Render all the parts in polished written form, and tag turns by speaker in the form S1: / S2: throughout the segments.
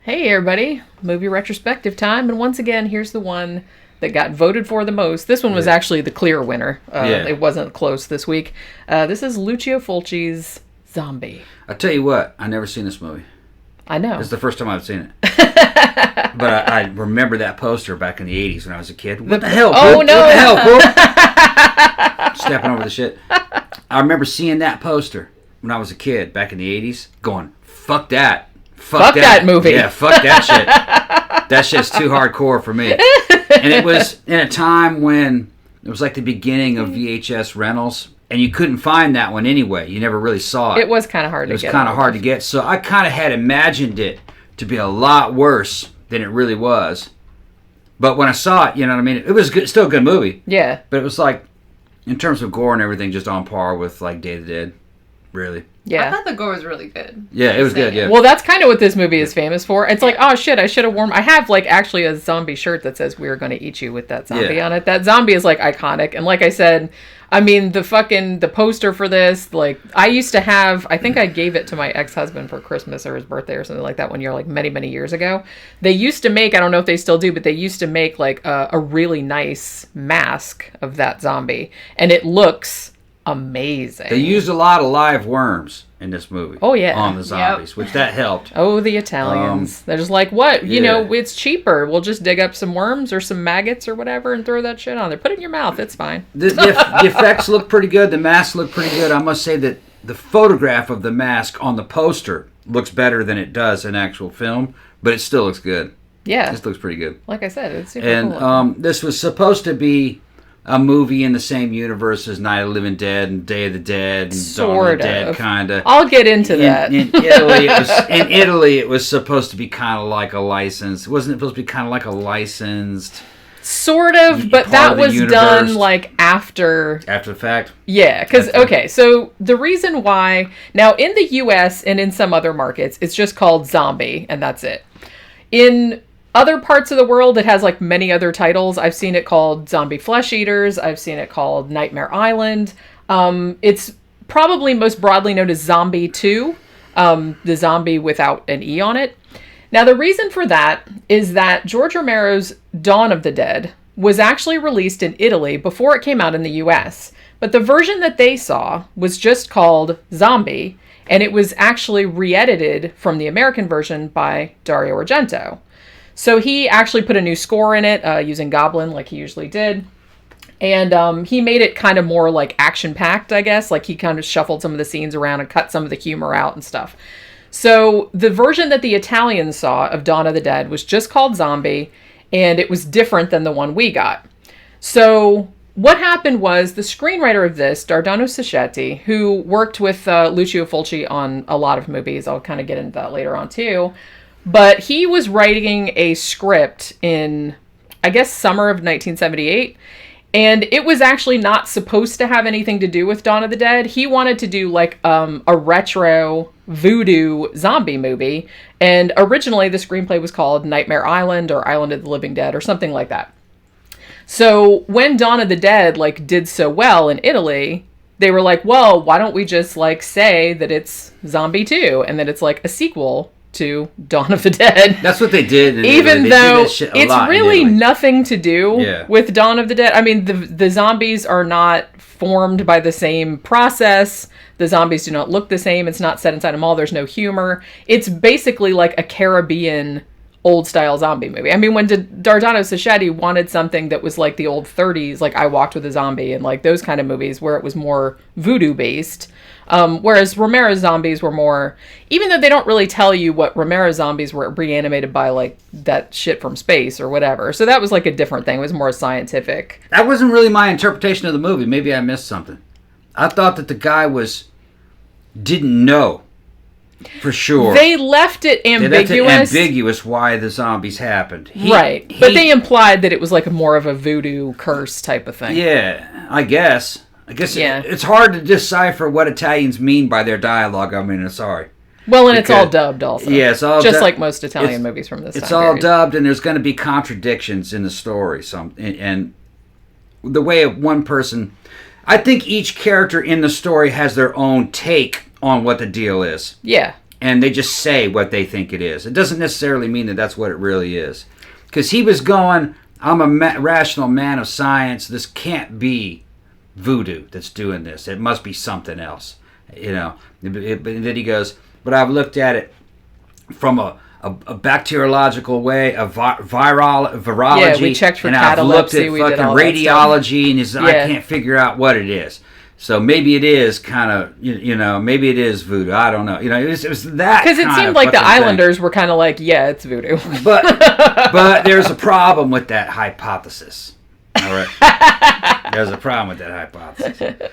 S1: Hey everybody, movie retrospective time, and once again, here's the one that got voted for the most. This one was actually the clear winner. It wasn't close this week. This is Lucio Fulci's Zombi.
S2: I tell you what, I never seen this movie.
S1: I know.
S2: It's the first time I've seen it. But I remember that poster back in the 80s when I was a kid. What the hell,
S1: Oh,
S2: Brooke?
S1: no.
S2: What the hell, Brooke? Stepping over the shit. I remember seeing that poster when I was a kid back in the 80s, going, fuck that.
S1: Fuck that movie.
S2: Yeah, fuck that shit. That shit's too hardcore for me. And it was in a time when it was like the beginning of VHS rentals, and you couldn't find that one anyway. You never really saw it.
S1: It was kind of hard to get.
S2: It was kind of hard to get. So I kind of had imagined it to be a lot worse than it really was. But when I saw it, you know what I mean? It was good, still a good movie.
S1: Yeah.
S2: But it was like, in terms of gore and everything, just on par with like Day of the Dead. Really.
S3: Yeah. I thought the gore was really good.
S2: Yeah, it was good, yeah.
S1: Well, that's kind of what this movie is famous for. It's like, oh shit, I should have worn... I have like actually a zombie shirt that says we're going to eat you with that zombie on it. That zombie is like iconic. And like I said, I mean, the poster for this, like, I used to have... I think I gave it to my ex-husband for Christmas or his birthday or something like that one year, like many, many years ago. They used to make, I don't know if they still do, but they used to make like a really nice mask of that zombie. And it looks amazing.
S2: They used a lot of live worms in this movie.
S1: Oh, yeah.
S2: On the zombies, which that helped.
S1: Oh, the Italians. They're just like, what? You know, it's cheaper. We'll just dig up some worms or some maggots or whatever and throw that shit on there. Put it in your mouth. It's fine.
S2: The effects look pretty good. The mask look pretty good. I must say that the photograph of the mask on the poster looks better than it does in actual film, but it still looks good.
S1: Yeah.
S2: This looks pretty good.
S1: Like I said, it's super
S2: cool. And this was supposed to be a movie in the same universe as Night of the Living Dead and Day of the Dead and Dawn of the Dead, kind of.
S1: I'll get into that.
S2: In Italy, it was supposed to be kind of like a licensed. Wasn't it supposed to be kind of like a licensed?
S1: Sort of, but that was done like after
S2: the fact.
S1: Yeah, because okay, so the reason why now in the U.S. and in some other markets, it's just called Zombie, and that's it. In other parts of the world, it has like many other titles. I've seen it called Zombie Flesh Eaters. I've seen it called Nightmare Island. It's probably most broadly known as Zombie 2, the zombie without an E on it. Now, the reason for that is that George Romero's Dawn of the Dead was actually released in Italy before it came out in the U.S. But the version that they saw was just called Zombie, and it was actually re-edited from the American version by Dario Argento. So he actually put a new score in it using Goblin like he usually did. And he made it kind of more like action-packed, I guess. Like he kind of shuffled some of the scenes around and cut some of the humor out and stuff. So the version that the Italians saw of Dawn of the Dead was just called Zombie, and it was different than the one we got. So what happened was the screenwriter of this, Dardano Sacchetti, who worked with Lucio Fulci on a lot of movies, I'll kind of get into that later on too, but he was writing a script in, I guess, summer of 1978, and it was actually not supposed to have anything to do with Dawn of the Dead. He wanted to do like a retro voodoo zombie movie, and originally the screenplay was called Nightmare Island or Island of the Living Dead or something like that. So when Dawn of the Dead like did so well in Italy, they were like, well, why don't we just like say that it's Zombie 2 and that it's like a sequel to Dawn of the Dead.
S2: That's what they did.
S1: Even though it's really nothing to do with Dawn of the Dead. I mean, the zombies are not formed by the same process. The zombies do not look the same. It's not set inside a mall. There's no humor. It's basically like a Caribbean old-style zombie movie. I mean, when Dardano Sacchetti wanted something that was like the old 30s, like I Walked with a Zombie and like those kind of movies where it was more voodoo-based, whereas Romero's zombies were more, even though they don't really tell you what Romero's zombies were reanimated by like that shit from space or whatever. So that was like a different thing. It was more scientific.
S2: That wasn't really my interpretation of the movie. Maybe I missed something. I thought that the guy didn't know for sure.
S1: They left it ambiguous.
S2: They left it ambiguous why the zombies happened.
S1: But they implied that it was like more of a voodoo curse type of thing.
S2: Yeah, I guess it's hard to decipher what Italians mean by their dialogue. I mean, I'm sorry.
S1: Well, and it's all dubbed also.
S2: Yeah, it's all
S1: just like most Italian movies from this time
S2: It's all
S1: period.
S2: dubbed, and there's going to be contradictions in the story. And the way one person... I think each character in the story has their own take on what the deal is.
S1: Yeah.
S2: and they just say what they think it is. It doesn't necessarily mean that that's what it really is. Because he was going, I'm a rational man of science. This can't be voodoo that's doing this. It must be something else. You know. But then he goes, but I've looked at it from a bacteriological way, a virology.
S1: Yeah, we checked for
S2: and
S1: catalepsy.
S2: I've looked at
S1: We did
S2: fucking
S1: all that
S2: radiology, and I can't figure out what it is. So maybe it is kind of, you know, maybe it is voodoo. I don't know. You know, it was that.
S1: Because it seemed like the Islanders were kind of like, yeah, it's voodoo.
S2: But there's a problem with that hypothesis. All right, there's a problem with that hypothesis.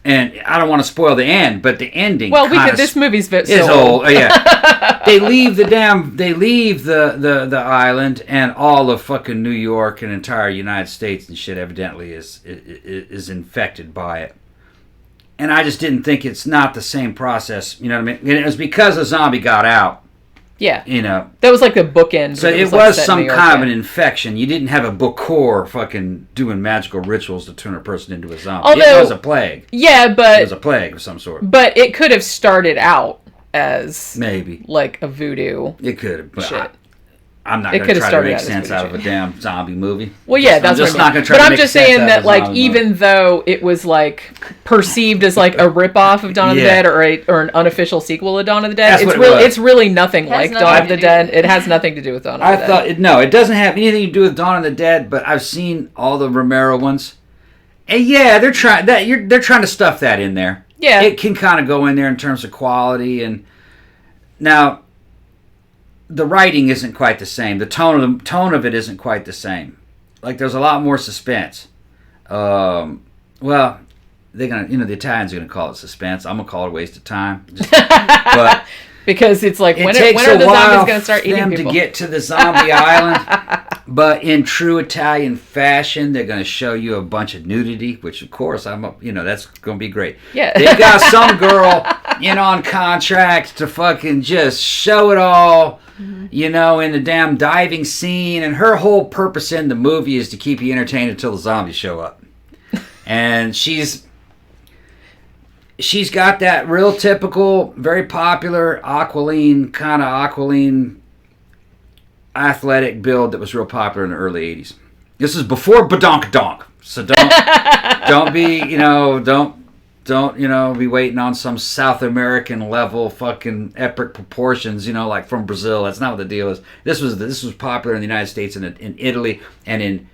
S2: And I don't want to spoil the end, but the ending.
S1: Well, this movie's
S2: so old. Yeah, they leave the island, and all of fucking New York and entire United States and shit evidently is infected by it. And I just didn't think it's not the same process. You know what I mean? And it was because a zombie got out.
S1: Yeah.
S2: You know.
S1: That was like the bookend.
S2: So it was some kind of an infection. You didn't have a Bokor fucking doing magical rituals to turn a person into a zombie. It was a plague.
S1: Yeah, but...
S2: It was a plague of some sort.
S1: But it could have started out as...
S2: Maybe.
S1: Like a voodoo.
S2: It could have. But
S1: shit.
S2: I'm not going to try to make sense out of a damn zombie movie.
S1: Well, yeah, that's what I mean.
S2: Not going to try to make sense out of a zombie movie. But I'm just saying that, like,
S1: even though it was, like, perceived as, like, a ripoff of Dawn of the Dead or an unofficial sequel of Dawn of the Dead, it's really nothing like Dawn of the Dead. It has nothing to do with Dawn of the Dead.
S2: No, it doesn't have anything to do with Dawn of the Dead, but I've seen all the Romero ones. And, yeah, they're trying to stuff that in there.
S1: Yeah.
S2: It can kind of go in there in terms of quality. And now... the writing isn't quite the same. The tone of it isn't quite the same. Like there's a lot more suspense. Well, they're gonna, the Italians are gonna call it suspense. I'm gonna call it a waste of time. But
S1: because it's like when are the zombies gonna start eating people?
S2: To get to the zombie island. But in true Italian fashion, they're gonna show you a bunch of nudity, which of course that's gonna be great.
S1: Yeah.
S2: They got some girl in on contract to fucking just show it all. Mm-hmm. In the damn diving scene, and her whole purpose in the movie is to keep you entertained until the zombies show up. And she's got that real typical, very popular Aqualine athletic build that was real popular in the early 80s. This is before Badonkadonk, so don't be waiting on some South American level fucking epic proportions, like from Brazil. That's not what the deal is. This was popular in the United States and in Italy and in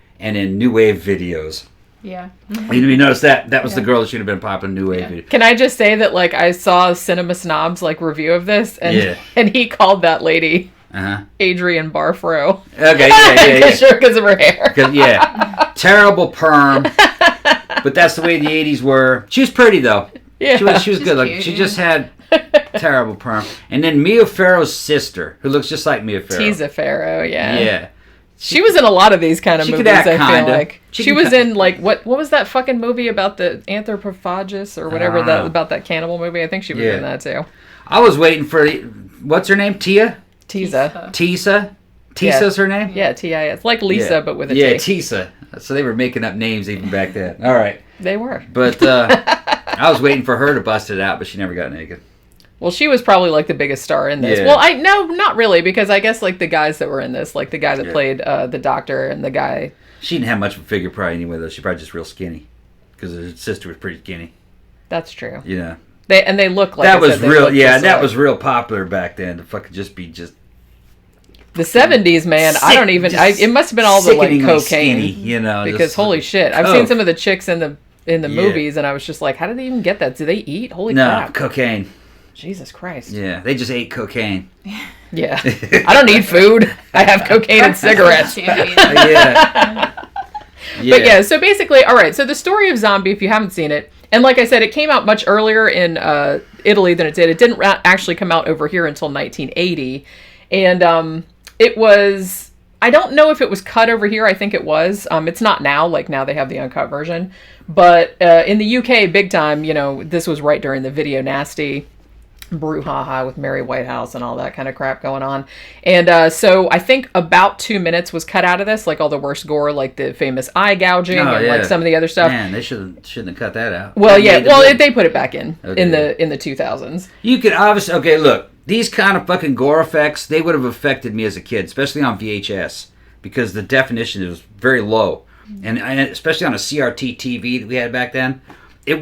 S2: new wave videos.
S3: Yeah.
S2: You notice that was the girl that should have been popular in new wave videos.
S1: Can I just say that I saw Cinema Snob's review of this and he called that lady Adrienne Barfro.
S2: Okay, yeah.
S1: Sure, because of her hair.
S2: Terrible perm. But that's the way the 80s were. She was pretty, though.
S1: Yeah.
S2: She was good. Like, she just had terrible perm. And then Mia Farrow's sister, who looks just like Mia Farrow.
S1: Tisa Farrow, yeah.
S2: Yeah.
S1: She was in a lot of these kind of movies,
S2: I feel
S1: like. She was in, what was that fucking movie about the anthropophagus or whatever, about that cannibal movie? I think she was in that, too.
S2: I was waiting for, what's her name? Tisa? Tisa's her name?
S1: Yeah, T-I-S. Like Lisa, but with a T.
S2: Yeah, Tisa. So they were making up names even back then. All right.
S1: They were.
S2: But I was waiting for her to bust it out, but she never got naked.
S1: Well, she was probably the biggest star in this.
S2: Yeah.
S1: Well, no, not really, because I guess the guys that were in this, the guy that played the doctor and the guy.
S2: She didn't have much of a figure probably anyway, though. She probably just real skinny, because her sister was pretty skinny.
S1: That's true.
S2: They
S1: look like
S2: that was real. Yeah, that was real popular back then to fucking just be just.
S1: The 70s, man. I don't even. It must have been all the cocaine,
S2: skinny,
S1: because holy shit, I've seen some of the chicks in the movies, and I was just like, how did they even get that? Do they eat? Holy crap!
S2: No, cocaine.
S1: Jesus Christ.
S2: Yeah, they just ate cocaine.
S1: Yeah, I don't need food. I have cocaine and cigarettes.
S2: Yeah.
S1: But yeah, so basically, all right. So the story of Zombie, if you haven't seen it, and like I said, it came out much earlier in Italy than it did. It didn't actually come out over here until 1980, and it was, I don't know if it was cut over here. I think it was. It's not now. Now they have the uncut version. But in the UK, big time, this was right during the Video Nasty brouhaha with Mary Whitehouse and all that kind of crap going on. And so I think about 2 minutes was cut out of this, like all the worst gore, like the famous eye gouging and like some of the other stuff.
S2: Man, they shouldn't have cut that out.
S1: Well, they put it back in the 2000s.
S2: You could obviously look, these kind of fucking gore effects, they would have affected me as a kid, especially on VHS, because the definition is very low, and especially on a CRT TV that we had back then,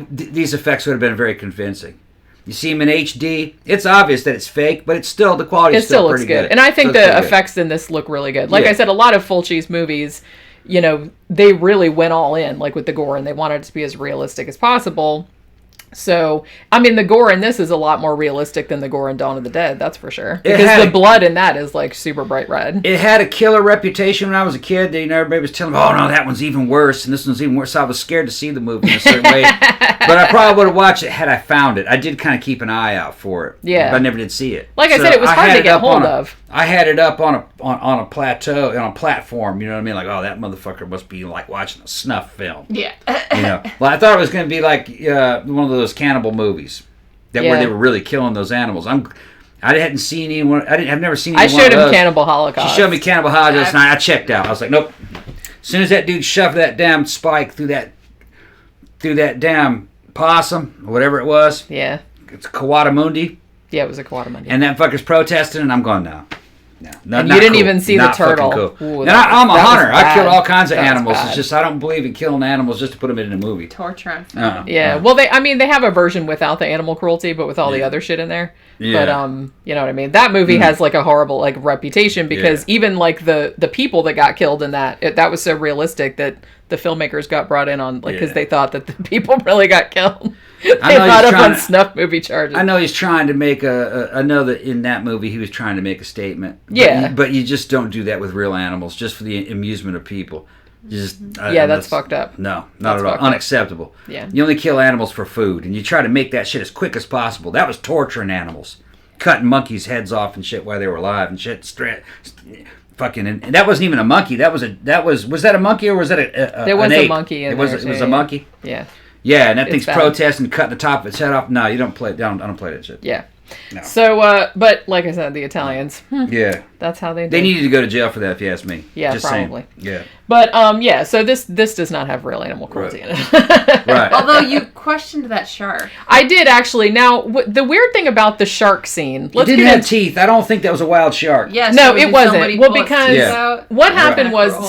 S2: these effects would have been very convincing. You see them in HD, it's obvious that it's fake, but it's still, the quality is still
S1: looks
S2: pretty
S1: good.
S2: good.
S1: And I think the effects in this look really good. Like I said, a lot of Fulci's movies, you know, they really went all in, like with the gore, and they wanted it to be as realistic as possible. So, I mean, the gore in this is a lot more realistic than the gore in Dawn of the Dead, that's for sure. Because the blood in that is, like, super bright red.
S2: It had a killer reputation when I was a kid. Everybody was telling me, oh, no, that one's even worse, and this one's even worse. So I was scared to see the movie in a certain way. But I probably would have watched it had I found it. I did kind of keep an eye out for it.
S1: Yeah.
S2: But I never did see it.
S1: Like I said, it was hard to get hold of.
S2: I had it up on a plateau, on a platform, you know what I mean? Like, oh, that motherfucker must be, like, watching a snuff film.
S3: Yeah.
S2: You know? Well, I thought it was going to be like one of those cannibal movies where they were really killing those animals. I hadn't seen anyone. I've never seen.
S1: I showed him Cannibal Holocaust.
S2: She showed me Cannibal Holocaust, and I checked out. I was like, nope. As soon as that dude shoved that damn spike through that damn possum, or whatever it was.
S1: Yeah.
S2: It's Kawatamundi.
S1: Yeah, it was a Kawatamundi.
S2: And that fucker's protesting, and I'm going, no.
S1: And you didn't even see the turtle.
S2: Cool. Ooh, I'm a hunter. I kill all kinds of animals. It's just I don't believe in killing animals just to put them in a movie.
S3: Torture on film.
S1: Yeah. Well, they have a version without the animal cruelty, but with all the other shit in there. Yeah. But you know what I mean. That movie has like a horrible like reputation because even like the people that got killed in that was so realistic that the filmmakers got brought in on because they thought that the people really got killed. They brought up on snuff movie charges.
S2: I know he's trying to make I know that in that movie he was trying to make a statement.
S1: Yeah.
S2: But you just don't do that with real animals, just for the amusement of people.
S1: That's fucked up.
S2: No, not at all. Unacceptable.
S1: Yeah.
S2: You only kill animals for food, and you try to make that shit as quick as possible. That was torturing animals. Cutting monkeys' heads off and shit while they were alive and shit. Fucking, and that wasn't even a monkey. Was that a monkey or was that
S1: there was a monkey in there.
S2: It was a monkey?
S1: Yeah.
S2: Yeah, and that thing's protesting, cutting the top of its head off. No, you don't play. I don't play that shit.
S1: Yeah. No. So, but like I said, the Italians.
S2: Yeah.
S1: That's how they do.
S2: They needed to go to jail for that, if you ask me.
S1: Yeah,
S2: just
S1: probably.
S2: Saying. Yeah.
S1: But so this does not have real animal cruelty in it.
S2: Right.
S3: Although you questioned that shark.
S1: I did actually. Now, the weird thing about the shark scene.
S2: It didn't have teeth. I don't think that was a wild shark.
S3: Yes.
S1: No, it wasn't. Well, because what happened was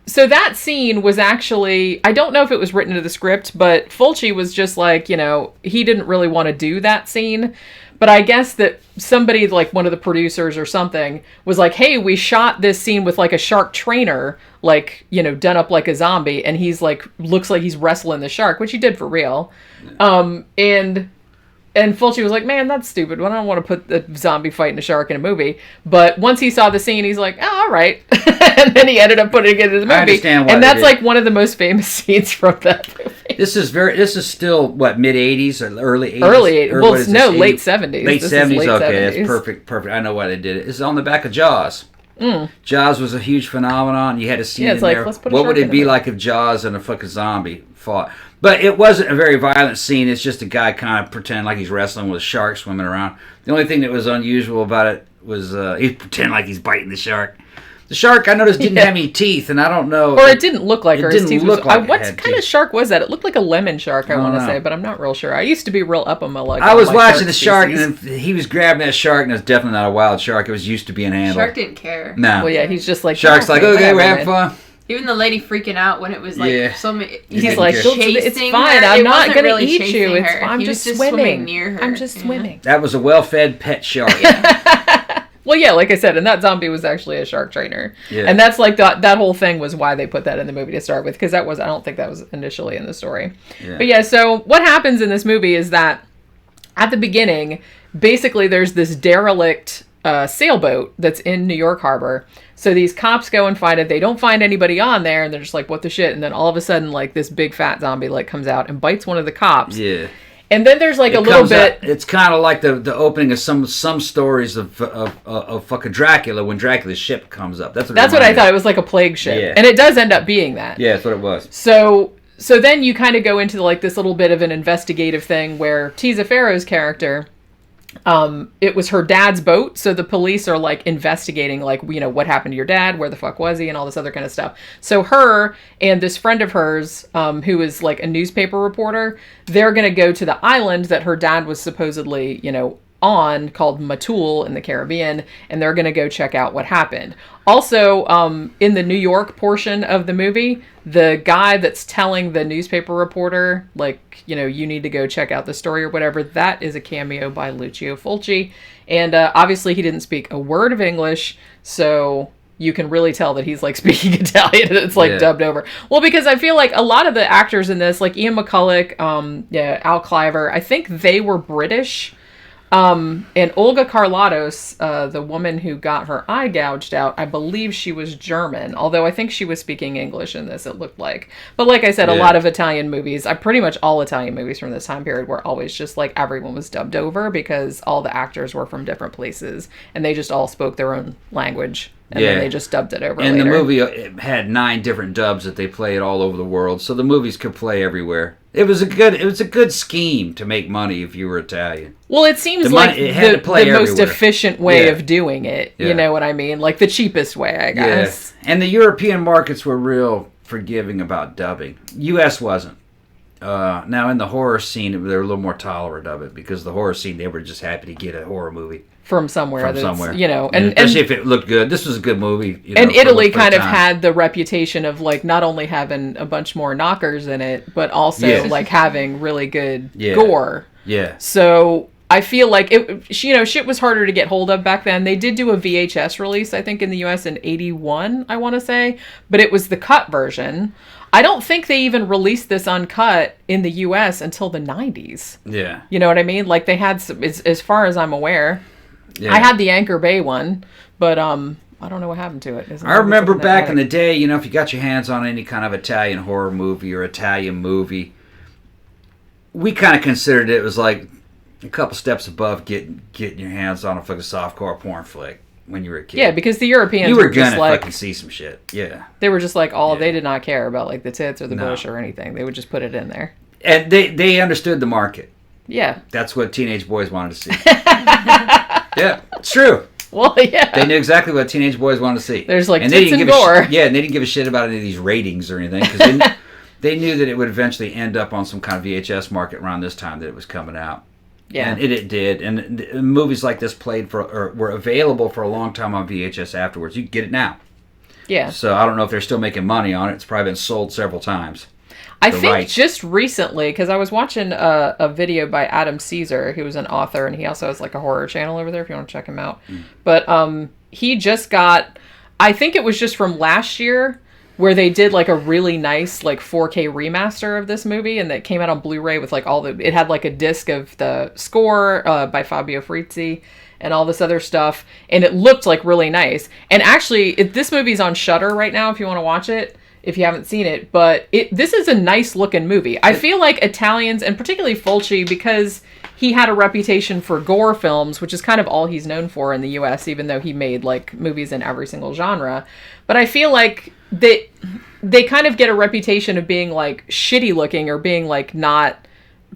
S1: so that scene was actually, I don't know if it was written into the script, but Fulci was just like, he didn't really want to do that scene. But I guess that somebody, like one of the producers or something, was like, hey, we shot this scene with like a shark trainer, like, done up like a zombie. And he's like, looks like he's wrestling the shark, which he did for real. And Fulci was like, man, that's stupid. I don't want to put the zombie fighting a shark in a movie. But once he saw the scene, he's like, oh, all right. And then he ended up putting it in the movie.
S2: I understand why.
S1: And that's like one of the most famous scenes from that movie.
S2: This is still, what, mid-'80s or early 80s?
S1: Early 80s. Well, no, late 70s.
S2: Late 70s, okay.
S1: 70s.
S2: That's perfect. I know why they did it. It's on the back of Jaws. Jaws was a huge phenomenon. You had a scene in there. What would it be like if Jaws and a fucking zombie fought? But it wasn't a very violent scene. It's just a guy kind of pretending like he's wrestling with a shark swimming around. The only thing that was unusual about it was he pretended like he's biting the shark. The shark, I noticed, didn't have any teeth, and I don't know.
S1: Or it didn't look like her.
S2: It didn't look like
S1: what kind of shark was that? It looked like a lemon shark, I want to say, but I'm not real sure. I used to be real up on my luck.
S2: I was watching the shark, and he was grabbing that shark, and it was definitely not a wild shark. It was used to being handled.
S3: Shark didn't care.
S2: No.
S1: Well, yeah, he's just like...
S2: Shark's like, okay, we're having fun.
S3: Even the lady freaking out when it was like so many...
S1: He's like, it's fine, I'm not going to eat you. I'm just swimming
S3: near her.
S1: I'm just swimming.
S2: That was a well-fed pet shark.
S1: Well, yeah, like I said, and that zombie was actually a shark trainer. Yeah. And that's like that whole thing was why they put that in the movie to start with, because I don't think that was initially in the story. Yeah. But yeah, so what happens in this movie is that at the beginning, basically there's this derelict sailboat that's in New York Harbor. So these cops go and find it. They don't find anybody on there, and they're just like, what the shit? And then all of a sudden, like, this big fat zombie like comes out and bites one of the cops.
S2: Yeah.
S1: And then there's like a little bit.
S2: It's kind of like the opening of some stories of fucking Dracula when Dracula's ship comes up. That's what
S1: I thought. It was like a plague ship, and it does end up being that.
S2: Yeah, that's what it was.
S1: So then you kind of go into like this little bit of an investigative thing where Tisa Farrow's character It was her dad's boat, so the police are like investigating, like, you know, what happened to your dad, where the fuck was he, and all this other kind of stuff. So her and this friend of hers, who is like a newspaper reporter, they're gonna go to the island that her dad was supposedly, you know, on, called Matul in the Caribbean, and they're gonna go check out what happened. Also, in the New York portion of the movie, the guy that's telling the newspaper reporter, like, you know, you need to go check out the story or whatever, that is a cameo by Lucio Fulci. And obviously he didn't speak a word of English, so you can really tell that he's like speaking Italian and it's like dubbed over. Well, because I feel like a lot of the actors in this, like Ian McCulloch, Al Cliver, I think they were British. And Olga Carlatos, the woman who got her eye gouged out, I believe she was German, although I think she was speaking English in this, it looked like. But like I said, a lot of Italian movies, pretty much all Italian movies from this time period were always just like everyone was dubbed over because all the actors were from different places and they just all spoke their own language. And then they just dubbed it over
S2: and
S1: later.
S2: The movie had 9 different dubs that they played all over the world, so the movies could play everywhere. It was a good scheme to make money if you were Italian.
S1: Well, it seems like the most efficient way of doing it. You know what I mean? Like the cheapest way, I guess.
S2: Yeah. And the European markets were real forgiving about dubbing. U.S. wasn't. Now in the horror scene, they were a little more tolerant of it because the horror scene, they were just happy to get a horror movie.
S1: From somewhere, you know, and
S2: especially if it looked good. This was a good movie. You know,
S1: and Italy kind of had the reputation of like not only having a bunch more knockers in it, but also like having really good gore. Yeah. So I feel like it, you know, shit was harder to get hold of back then. They did do a VHS release, I think, in the US in '81, I want to say, but it was the cut version. I don't think they even released this uncut in the US until the '90s. Yeah. You know what I mean? Like they had some, as far as I'm aware. Yeah. I had the Anchor Bay one, but I don't know what happened to it.
S2: I remember back in the day, you know, if you got your hands on any kind of Italian horror movie or Italian movie, we kind of considered it was like a couple steps above getting your hands on a fucking softcore porn flick when you were a kid.
S1: Yeah, because the Europeans
S2: were gonna fucking see some shit. Yeah,
S1: they were just like they did not care about like the tits or the bush or anything. They would just put it in there,
S2: and they understood the market.
S1: Yeah,
S2: that's what teenage boys wanted to see. Yeah, it's true.
S1: Well, yeah.
S2: They knew exactly what teenage boys wanted to see.
S1: There's like tits and gore.
S2: And they didn't give a shit about any of these ratings or anything because they knew that it would eventually end up on some kind of VHS market around this time that it was coming out. Yeah, and it did. And movies like this were available for a long time on VHS afterwards. You can get it now. Yeah. So I don't know if they're still making money on it. It's probably been sold several times.
S1: I think just recently, because I was watching a video by Adam Caesar, who was an author, and he also has like a horror channel over there if you want to check him out. But he just got, I think it was just from last year, where they did like a really nice like 4K remaster of this movie, and that came out on Blu-ray with like it had like a disc of the score by Fabio Frizzi and all this other stuff, and it looked like really nice. And actually, this movie's on Shudder right now if you want to watch it. If you haven't seen it, but this is a nice looking movie. I feel like Italians, and particularly Fulci, because he had a reputation for gore films, which is kind of all he's known for in the US, even though he made like movies in every single genre. But I feel like they kind of get a reputation of being like shitty looking or being like not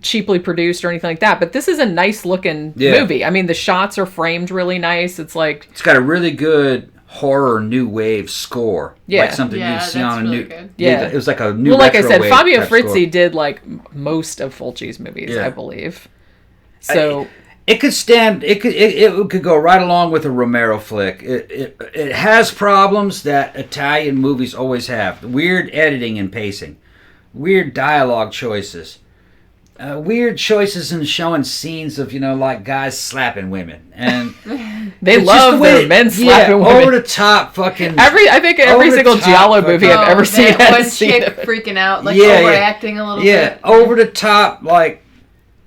S1: cheaply produced or anything like that. But this is a nice looking movie. I mean, the shots are framed really nice. It's like,
S2: it's got a really good horror new wave score, like something you'd see on a new.
S3: Good.
S2: Yeah, it was like a new.
S1: Well, like I said, Fabio Frizzi did like most of Fulci's movies, I believe. So
S2: it could stand. It could go right along with a Romero flick. It has problems that Italian movies always have: weird editing and pacing, weird dialogue choices. Weird choices in showing scenes of, like guys slapping women, and
S1: they love their men slapping women.
S2: Over the top, fucking.
S1: I think every single Giallo movie I've ever seen
S3: has one chick freaking out, like overacting a little bit.
S2: Yeah, over the top, like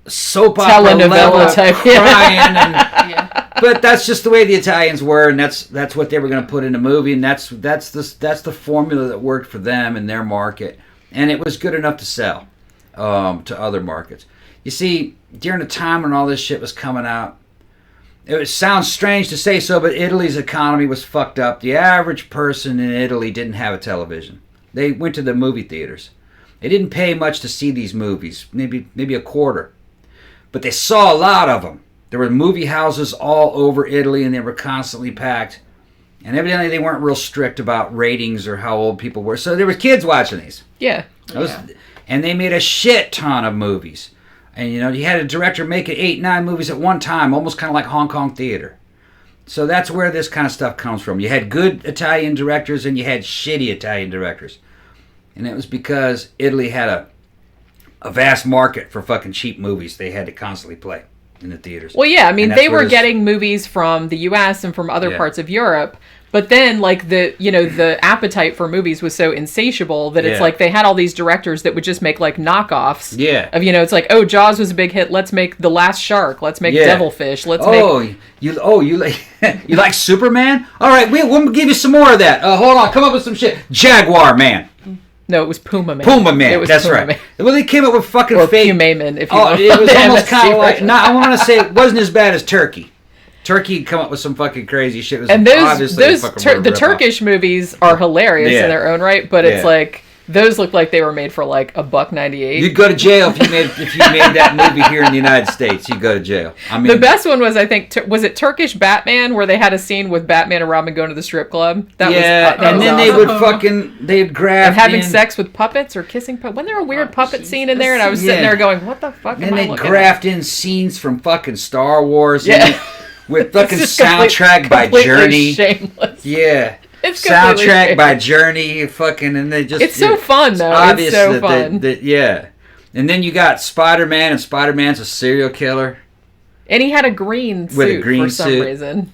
S2: soap opera
S1: telenovela type,
S2: crying. But that's just the way the Italians were, and that's what they were going to put in the movie, and that's the formula that worked for them and their market, and it was good enough to sell. To other markets. You see, during the time when all this shit was coming out, it sounds strange to say so, but Italy's economy was fucked up. The average person in Italy didn't have a television. They went to the movie theaters. They didn't pay much to see these movies, maybe a quarter. But they saw a lot of them. There were movie houses all over Italy, and they were constantly packed. And evidently they weren't real strict about ratings or how old people were. So there was kids watching these.
S1: Yeah.
S2: And they made a shit ton of movies. And, you had a director making 8, 9 movies at one time, almost kind of like Hong Kong theater. So that's where this kind of stuff comes from. You had good Italian directors and you had shitty Italian directors. And it was because Italy had a vast market for fucking cheap movies they had to constantly play in the theaters.
S1: Well, yeah, I mean, they were getting movies from the U.S. and from other parts of Europe. But then, like, the appetite for movies was so insatiable that it's like they had all these directors that would just make, like, knockoffs.
S2: Yeah.
S1: Of, it's like, oh, Jaws was a big hit. Let's make The Last Shark. Let's make Devilfish. Let's make...
S2: You like Superman? All right, we'll give you some more of that. Hold on, come up with some shit. Jaguar Man.
S1: No, it was Puma Man.
S2: Puma Man, that's
S1: Puma
S2: right.
S1: Man.
S2: Well, they came up with fucking
S1: or
S2: fake...
S1: Puma Man, if you want.
S2: It was almost kind of like... I want to say it wasn't as bad as Turkey. Turkey had come up with some fucking crazy shit.
S1: And the Turkish movies are hilarious in their own right, but it's like those look like they were made for like $1.98.
S2: You'd go to jail if you made that movie here in the United States. You'd go to jail. I mean,
S1: the best one was, I think, was it Turkish Batman, where they had a scene with Batman and Robin going to the strip club. That was
S2: then
S1: awesome.
S2: they'd graft
S1: and having sex with puppets or kissing puppets. Wasn't there a weird puppet scene in there? And I was sitting there going, "What the fuck?"
S2: And then they graft in scenes from fucking Star Wars.
S1: Yeah.
S2: With fucking soundtrack by Journey.
S1: Shameless.
S2: Yeah.
S1: It's
S2: soundtrack by Journey, fucking, and they just...
S1: It's so fun, though.
S2: Obvious
S1: it's so fun.
S2: And then you got Spider-Man, and Spider-Man's a serial killer.
S1: And he had a green suit for some reason.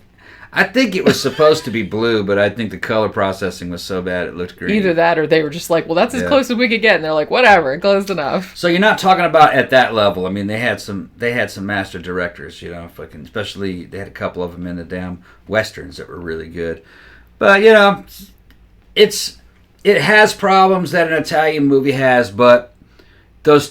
S2: I think it was supposed to be blue, but I think the color processing was so bad it looked green.
S1: Either that or they were just like, well, that's as close as we could get. And they're like, whatever, close enough.
S2: So you're not talking about at that level. I mean, they had some master directors, fucking, especially they had a couple of them in the damn Westerns that were really good. But, it has problems that an Italian movie has, but those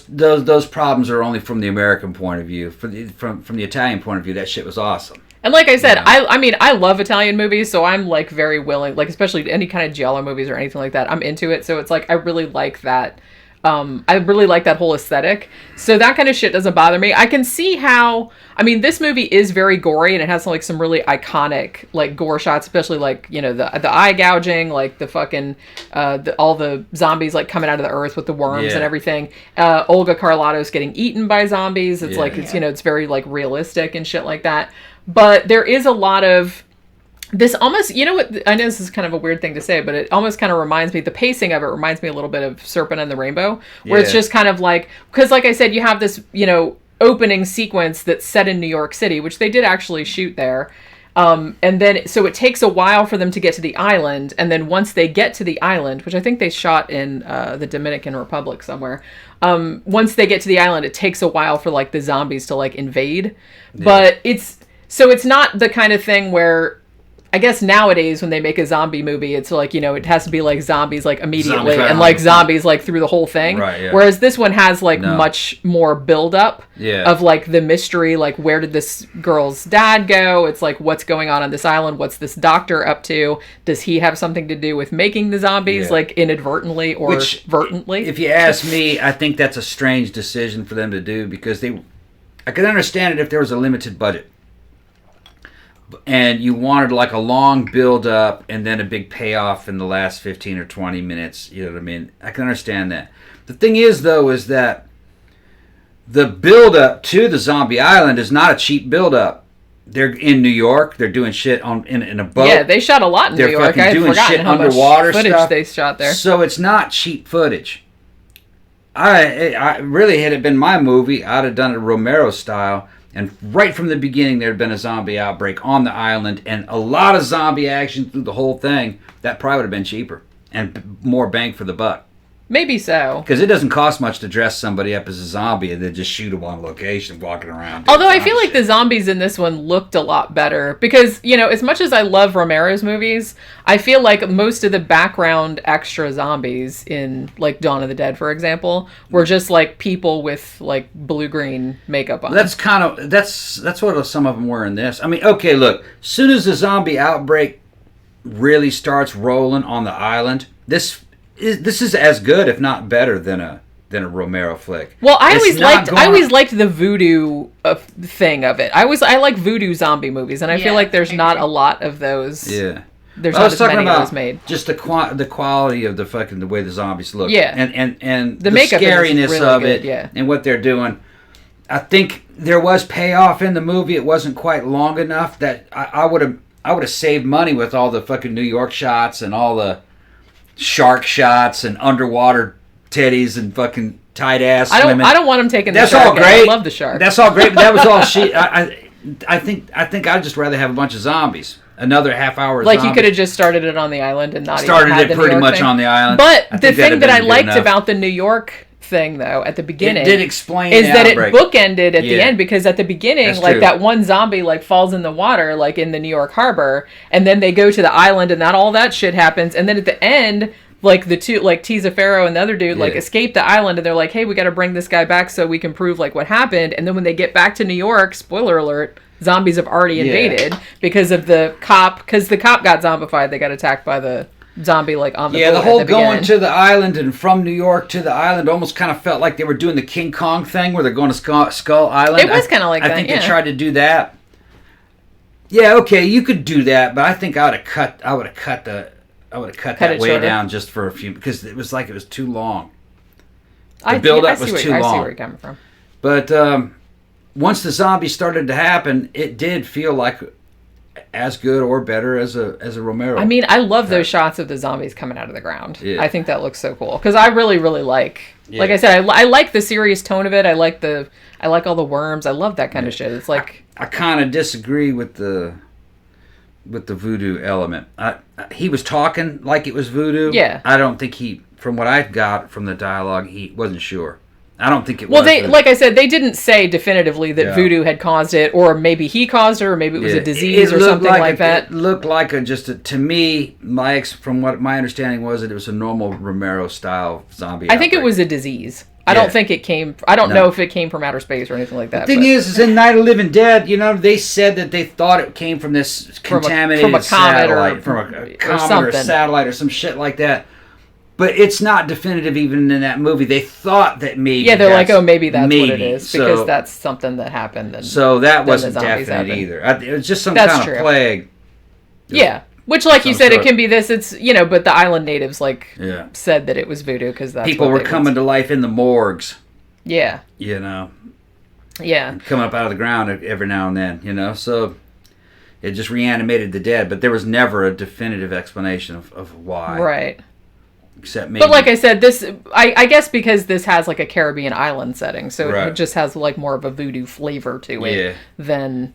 S2: problems are only from the American point of view. From the Italian point of view, that shit was awesome.
S1: And like I said, I mean, I love Italian movies, so I'm, like, very willing, like, especially any kind of giallo movies or anything like that, I'm into it, so it's like, I really like that, whole aesthetic, so that kind of shit doesn't bother me. I can see how, I mean, this movie is very gory, and it has, like, some really iconic, like, gore shots, especially, like, the eye gouging, like, the fucking, all the zombies, like, coming out of the earth with the worms and everything. Olga Carlotta's getting eaten by zombies, it's like, it's, it's very, like, realistic and shit like that. But there is a lot of this almost, what, I know this is kind of a weird thing to say, but it almost kind of reminds me, the pacing of it reminds me a little bit of Serpent and the Rainbow, where it's just kind of like, because like I said, you have this, opening sequence that's set in New York City, which they did actually shoot there. And then, so it takes a while for them to get to the island. And then once they get to the island, which I think they shot in the Dominican Republic somewhere. Once they get to the island, it takes a while for like the zombies to like invade. Yeah. But it's not the kind of thing where, I guess nowadays when they make a zombie movie, it's like, it has to be like zombies like immediately and like zombies like through the whole thing.
S2: Right, yeah.
S1: Whereas this one has like much more build up of like the mystery, like where did this girl's dad go? It's like what's going on this island? What's this doctor up to? Does he have something to do with making the zombies like inadvertently or vertently?
S2: If you ask me, I think that's a strange decision for them to do because I could understand it if there was a limited budget. And you wanted like a long build up and then a big payoff in the last 15 or 20 minutes. You know what I mean? I can understand that. The thing is, though, is that the build up to the zombie island is not a cheap build up. They're in New York. They're doing shit in a boat.
S1: Yeah, they shot a lot in New York.
S2: They're doing shit underwater
S1: footage
S2: stuff.
S1: They shot there.
S2: So it's not cheap footage. I really, had it been my movie, I'd have done it Romero style. And right from the beginning, there had been a zombie outbreak on the island and a lot of zombie action through the whole thing. That probably would have been cheaper and more bang for the buck.
S1: Maybe so.
S2: Because it doesn't cost much to dress somebody up as a zombie and then just shoot them on location walking around.
S1: Although I feel like the zombies in this one looked a lot better. Because, as much as I love Romero's movies, I feel like most of the background extra zombies in, like, Dawn of the Dead, for example, were just, like, people with, like, blue-green makeup on.
S2: That's what some of them were in this. I mean, okay, look. As soon as the zombie outbreak really starts rolling on the island, this is as good, if not better, than than a Romero flick.
S1: Well, I always liked the voodoo thing of it. I like voodoo zombie movies, and I feel like there's not a lot of those.
S2: Yeah.
S1: There's not as many of those made.
S2: Just the quality of the way the zombies look.
S1: Yeah.
S2: And the
S1: makeup
S2: scariness
S1: really
S2: of
S1: good,
S2: it and what they're doing. I think there was payoff in the movie. It wasn't quite long enough that I would have saved money with all the fucking New York shots and all the shark shots and underwater teddies and fucking tight ass women.
S1: I don't want them taking the shark.
S2: That's all great.
S1: I love the shark.
S2: That's all great, but that was all shit. I think I'd just rather have a bunch of zombies. Another half hour.
S1: Like you could have just started it on the island and not
S2: started
S1: even had
S2: it pretty much
S1: thing.
S2: On the island.
S1: But the thing that I liked about the New York thing, though, at the beginning,
S2: it did explain
S1: is that
S2: outbreak.
S1: It bookended at the end, because at the beginning,
S2: That's
S1: like
S2: true.
S1: that one zombie like falls in the water, like in the New York harbor, and then they go to the island, and all that shit happens, and then at the end, like the two, like Tiza Farrow and the other dude, like escape the island, and they're like, hey, we got to bring this guy back so we can prove like what happened, and then when they get back to New York, spoiler alert, zombies have already invaded because of the cop, because the cop got zombified, they got attacked by the zombie like on the boat
S2: the whole
S1: at the
S2: going
S1: beginning.
S2: to the island and from New York to the island almost kind of felt like they were doing the King Kong thing where they're going to Skull Island.
S1: It was kind of like that.
S2: I think they tried to do that. Yeah, okay, you could do that, but I think I would have cut that way down just for a few, because it was too long. The build-up was too long.
S1: I see where you're coming from.
S2: But once the zombies started to happen, it did feel like as good or better as a Romero.
S1: I mean, I love those shots of the zombies coming out of the ground.
S2: Yeah.
S1: I think that looks so cool, because I really, really like I said, I like the serious tone of it. I like all the worms. I love that kind of shit. It's like
S2: I kind of disagree with the voodoo element. He was talking like it was voodoo.
S1: Yeah.
S2: I don't think from what I got from the dialogue, he wasn't sure. I don't think it was.
S1: Well, like I said, they didn't say definitively that voodoo had caused it, or maybe he caused it, or maybe it was a disease or something like that.
S2: It looked like to me, from what my understanding was, that it was a normal Romero style zombie.
S1: I think it was a disease. I don't think it came. I don't know if it came from outer space or anything like that.
S2: The thing is in Night of the Living Dead, they said that they thought it came from this contaminated satellite, from a comet or satellite or some shit like that. But it's not definitive even in that movie. They thought that maybe. Yeah,
S1: they're like, oh, maybe that's what it is, because that's something that happened. And
S2: so that wasn't definite either. It was just some kind of plague.
S1: Yeah. Which, like you said, it can be this. It's, but the island natives, said that it was voodoo, because that's
S2: people were coming to life in the morgues.
S1: Yeah.
S2: Yeah.
S1: Coming
S2: up out of the ground every now and then, so it just reanimated the dead. But there was never a definitive explanation of why.
S1: Right.
S2: Except maybe.
S1: But like I said, this, I guess because this has like a Caribbean island setting, so it just has like more of a voodoo flavor to it than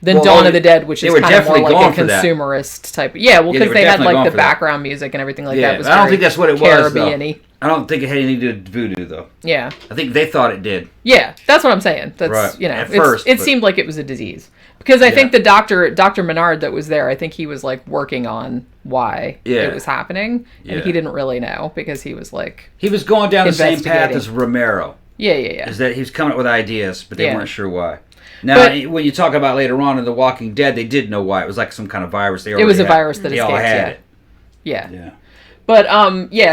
S1: Dawn of the Dead, which is kind of more like a consumerist type. Yeah, well, because they had like the background music and everything like that. Was
S2: I don't think that's what it was,
S1: Caribbean-y.
S2: I don't think it had anything to do with voodoo, though.
S1: Yeah.
S2: I think they thought it did.
S1: Yeah, that's what I'm saying. That's,
S2: At first.
S1: It seemed like it was a disease. Because I think the Dr. Menard that was there, I think he was like working on why it was happening. And he didn't really know, because he was like...
S2: He was going down the same path as Romero.
S1: Yeah.
S2: Is that he was coming up with ideas, but they weren't sure why. Now, when you talk about later on in The Walking Dead, they did know why. It was like some kind of virus. It
S1: was a virus that escaped,
S2: all had it.
S1: Yeah. But,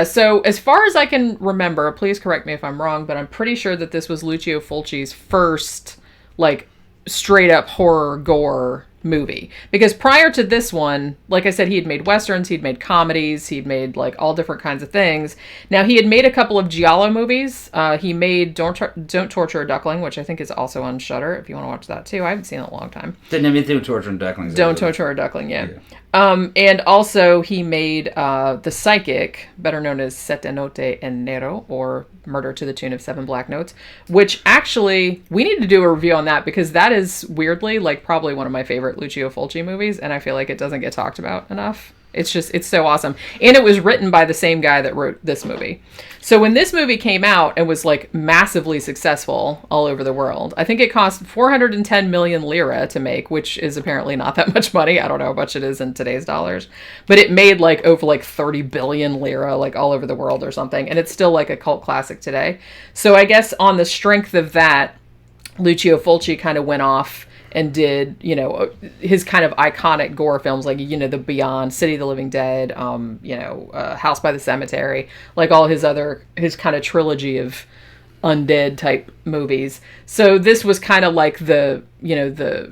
S1: so as far as I can remember, please correct me if I'm wrong, but I'm pretty sure that this was Lucio Fulci's first, like, straight-up horror gore movie. Because prior to this one, like I said, he had made westerns, he'd made comedies, he'd made, like, all different kinds of things. Now, he had made a couple of giallo movies. He made Don't Torture a Duckling, which I think is also on Shudder, if you want to watch that, too. I haven't seen it in a long time.
S2: Didn't have anything with Torture Ducklings.
S1: Don't Torture a Duckling, yeah. And also, he made The Psychic, better known as Sette Note en Nero, or Murder to the Tune of Seven Black Notes, which actually, we need to do a review on that, because that is, weirdly, like, probably one of my favorite Lucio Fulci movies, and I feel like it doesn't get talked about enough. It's so awesome. And it was written by the same guy that wrote this movie. So when this movie came out and was like massively successful all over the world, I think it cost 410 million lira to make, which is apparently not that much money. I don't know how much it is in today's dollars, but it made like over like 30 billion lira, like all over the world or something. And it's still like a cult classic today. So I guess on the strength of that, Lucio Fulci kind of went off and did, you know, his kind of iconic gore films, like, you know, The Beyond, City of the Living Dead, House by the Cemetery, like all his kind of trilogy of undead type movies. So this was kind of like the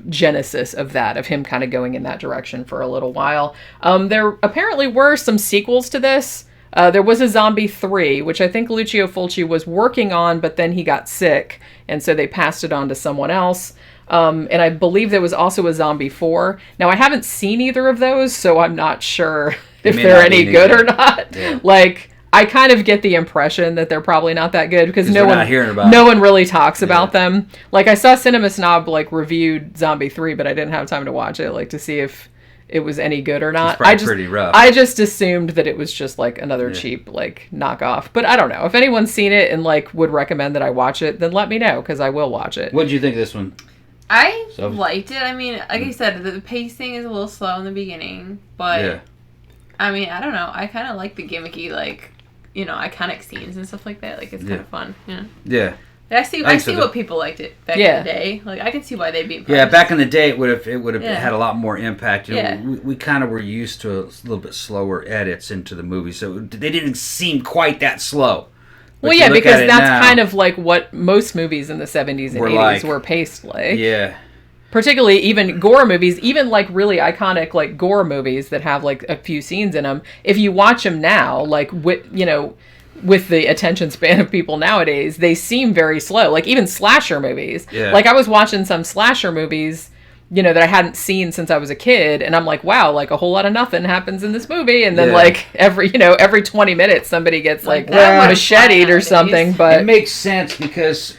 S1: genesis of that, of him kind of going in that direction for a little while. There apparently were some sequels to this. There was a Zombie 3, which I think Lucio Fulci was working on, but then he got sick, and so they passed it on to someone else. And I believe there was also a Zombie 4. Now, I haven't seen either of those, so I'm not sure if they're any good or not. Yeah. Like, I kind of get the impression that they're probably not that good because no one really talks about them. Like, I saw Cinema Snob like reviewed Zombie 3, but I didn't have time to watch it, like to see if it was any good or not.
S2: It's pretty rough.
S1: I just assumed that it was just like another cheap like knockoff. But I don't know. If anyone's seen it and like would recommend that I watch it, then let me know because I will watch it.
S2: What did you think of this one?
S3: I liked it. I mean, like I said, the pacing is a little slow in the beginning, but I mean, I don't know. I kind of like the gimmicky, like, you know, iconic scenes and stuff like that. Like, it's kind of fun. Yeah. I see what people liked it back in the day. Like, I can see why they'd be impressed.
S2: Yeah, back in the day, it would have had a lot more impact. You know, we kind of were used to a little bit slower edits into the movie, so they didn't seem quite that slow. But
S1: well, yeah, because that's kind of like what most movies in the 70s and 80s were paced like.
S2: Yeah.
S1: Particularly even gore movies, even like really iconic like gore movies that have like a few scenes in them. If you watch them now, like with the attention span of people nowadays, they seem very slow. Like even slasher movies. Yeah. Like I was watching some slasher movies, you know, that I hadn't seen since I was a kid, and I'm like, wow, like a whole lot of nothing happens in this movie, and then like every 20 minutes somebody gets like macheted or something. But
S2: it makes sense because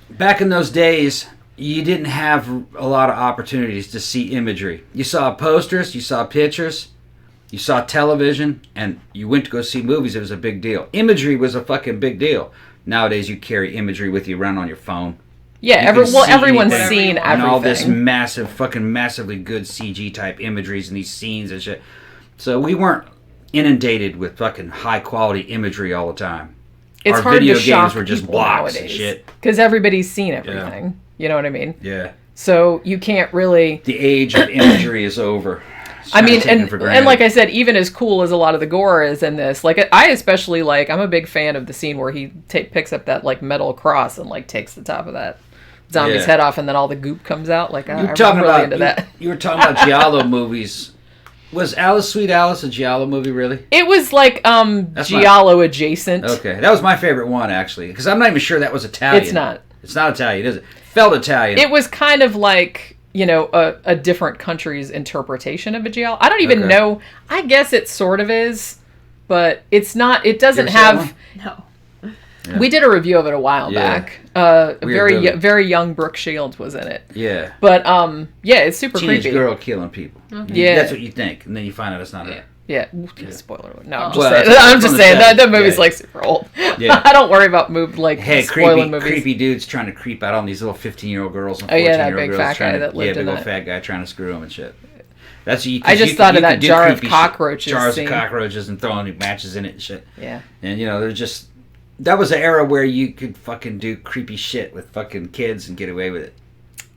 S2: back in those days, you didn't have a lot of opportunities to see imagery. You saw posters, you saw pictures, you saw television, and you went to go see movies. It was a big deal. Imagery was a fucking big deal. Nowadays, you carry imagery with you around on your phone.
S1: Yeah, everyone's seen everything.
S2: And all this massively good CG type imageries and these scenes and shit. So we weren't inundated with fucking high quality imagery all the time.
S1: It's
S2: Our
S1: hard
S2: video
S1: to shock
S2: games were just blocks
S1: nowadays,
S2: and shit.
S1: Because everybody's seen everything. Yeah. You know what I mean?
S2: Yeah.
S1: So you can't really...
S2: The age of imagery is over.
S1: I mean, and like I said, even as cool as a lot of the gore is in this, like I especially like, I'm a big fan of the scene where he picks up that like metal cross and like takes the top of that zombie's head off, and then all the goop comes out. Like I'm really into that.
S2: You were talking about Giallo movies. Was Alice, Sweet Alice a Giallo movie, really?
S1: It was like Giallo adjacent.
S2: Okay, that was my favorite one actually, because I'm not even sure that was Italian.
S1: It's not.
S2: It's not Italian, is it? Felt Italian.
S1: It was kind of like, you know, a different country's interpretation of a Giallo. I don't even know. I guess it sort of is, but it's not. It doesn't have.
S3: No.
S1: Yeah. We did a review of it a while back. Very young Brooke Shields was in it.
S2: Yeah.
S1: But it's super
S2: Teenage
S1: creepy.
S2: girl killing people. Okay.
S1: Yeah.
S2: That's what you think, and then you find out it's not her.
S1: Yeah. Spoiler alert. No, I'm just saying that movie's like super old. Yeah. I don't worry about spoiling movies.
S2: Creepy dudes trying to creep out on these little 15-year-old girls and 14-year-old girls.
S1: Fat guy that lived in that.
S2: Big old fat guy trying to screw them and shit. That's what
S1: I just thought of that jar of cockroaches.
S2: Jars of cockroaches and throwing matches in it and shit.
S1: Yeah.
S2: And they're just. That was an era where you could fucking do creepy shit with fucking kids and get away with it.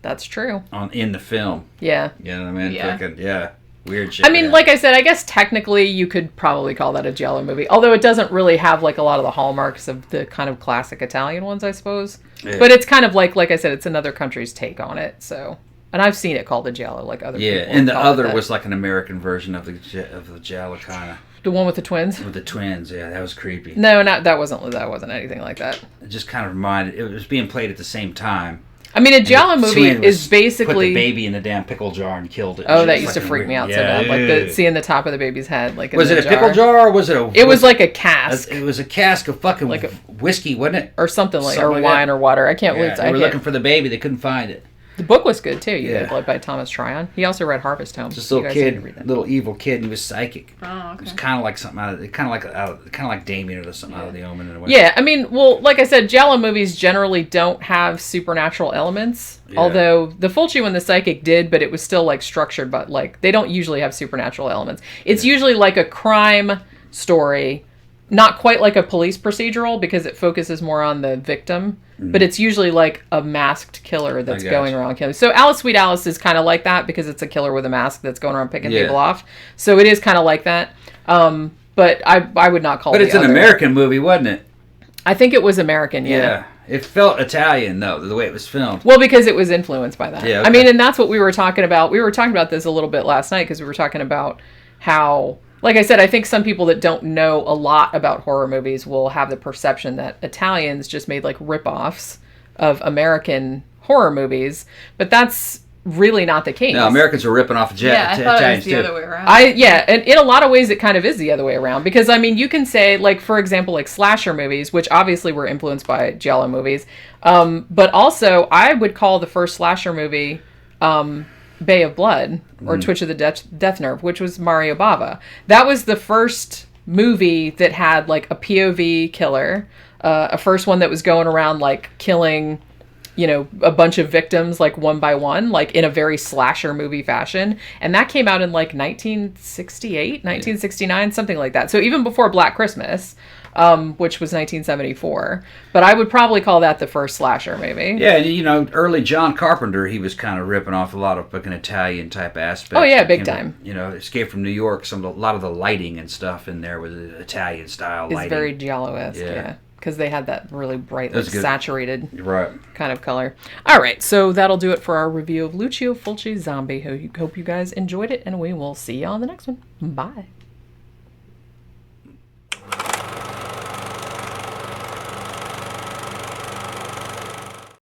S1: That's true.
S2: In the film.
S1: Yeah.
S2: You know what I mean? Yeah. Fucking, weird shit.
S1: I mean, like I said, I guess technically you could probably call that a Giallo movie. Although it doesn't really have like a lot of the hallmarks of the kind of classic Italian ones, I suppose. Yeah. But it's kind of like I said, it's another country's take on it. So, and I've seen it called a Giallo, like other people.
S2: Yeah, and the other was like an American version of the Giallo kind of.
S1: The one with the twins?
S2: With the twins, yeah, that was creepy.
S1: No, that wasn't anything like that.
S2: It just kind of reminded. It was being played at the same time.
S1: I mean, a Giallo movie is basically
S2: put the baby in the damn pickle jar and killed it.
S1: Oh, that used to freak me out so bad. Like seeing the top of the baby's head, like
S2: was it a pickle jar or was it a?
S1: It was like a cask.
S2: It was a cask of fucking like whiskey, wasn't it?
S1: Or something like, or wine or water. I can't believe
S2: they were looking for the baby. They couldn't find it.
S1: The book was good too. Like by Thomas Tryon. He also read Harvest Home.
S2: This little kid, little evil kid, and he was psychic.
S3: Oh, okay.
S2: It was kind of like something kind of like Damian or something out of The Omen in a way.
S1: Yeah, I mean, well, like I said, Giallo movies generally don't have supernatural elements. Yeah. Although the Fulci one, the psychic, did, but it was still like structured, but like they don't usually have supernatural elements. It's usually like a crime story not quite like a police procedural because it focuses more on the victim, but it's usually like a masked killer that's going around killing. So Alice Sweet Alice is kind of like that because it's a killer with a mask that's going around picking people off. So it is kind of like that. But I would not call it.
S2: But it's an American movie, wasn't it?
S1: I think it was American, yeah.
S2: It felt Italian, though, the way it was filmed.
S1: Well, because it was influenced by that.
S2: Yeah, okay.
S1: I mean, and that's what we were talking about. We were talking about this a little bit last night because we were talking about how, like I said, I think some people that don't know a lot about horror movies will have the perception that Italians just made like rip-offs of American horror movies, but that's really not the case.
S2: No, Americans are ripping off
S3: I thought
S2: Italians
S3: it was the other way around.
S1: And in a lot of ways it kind of is the other way around because I mean you can say like for example like slasher movies, which obviously were influenced by giallo movies, but also I would call the first slasher movie Bay of Blood or Twitch of the Death Nerve, which was Mario Bava. That was the first movie that had like a POV killer, a first one that was going around like killing, you know, a bunch of victims like one by one, like in a very slasher movie fashion. And that came out in like 1968, 1969, something like that. So even before Black Christmas, which was 1974. But I would probably call that the first slasher movie.
S2: Yeah, you know, early John Carpenter, he was kind of ripping off a lot of fucking Italian type aspects.
S1: Oh yeah, big time.
S2: You know, Escape from New York, a lot of the lighting and stuff in there was Italian style lighting.
S1: It's very giallo-esque, yeah. Because they had that really bright, like, saturated kind of color. All right, so that'll do it for our review of Lucio Fulci's Zombie. Hope you guys enjoyed it, and we will see you on the next one. Bye.